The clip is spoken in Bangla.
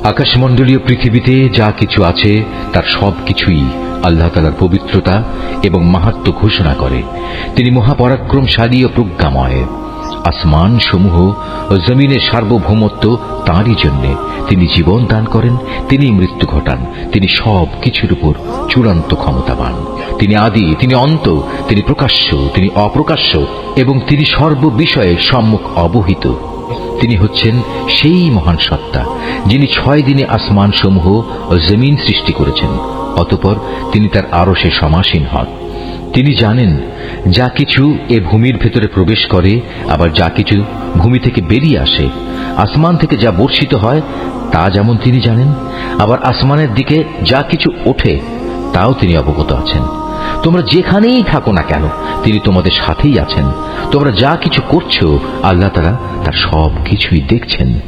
আকাশমণ্ডলীয় পৃথিবীতে যা কিছু আছে তার সবকিছুই আল্লাহ তাআলার পবিত্রতা এবং মাহাত্ম্য ঘোষণা করে। তিনি মহাপরাক্রমশালী ও প্রজ্ঞাময়। আসমান সমূহ ও জমিনের সার্বভৌমত্ব তাঁরই জন্য। তিনি জীবন দান করেন, তিনি মৃত্যু ঘটান। তিনি সব কিছুর উপর চূড়ান্ত ক্ষমতাবান। তিনি আদি, তিনি অন্ত, তিনি প্রকাশ্য, তিনি অপ্রকাশ্য এবং তিনি সর্ববিষয়ে সম্মুখ অবহিত। তিনি হচ্ছেন সেই মহান সত্তা যিনি 6 দিনে আসমান সমূহ ও জমিন সৃষ্টি করেছেন। অতঃপর তিনি তার আরশে সমাসীন হন। তিনি জানেন যা কিছু এ ভূমির ভেতরে প্রবেশ করে, আবার যা কিছু ভূমি থেকে বেরিয়ে আসে। আসমান থেকে যা বর্ষিত হয় তা যেমন তিনি জানেন, আবার আসমানের দিকে যা কিছু ওঠে তাও তিনি অবগত আছেন। তোমরা যেখানেই থাকো না কেন তিনি তোমাদের সাথেই আছেন। তোমরা যা কিছু করছো আল্লাহ তাআলা তার সব কিছুই দেখছেন।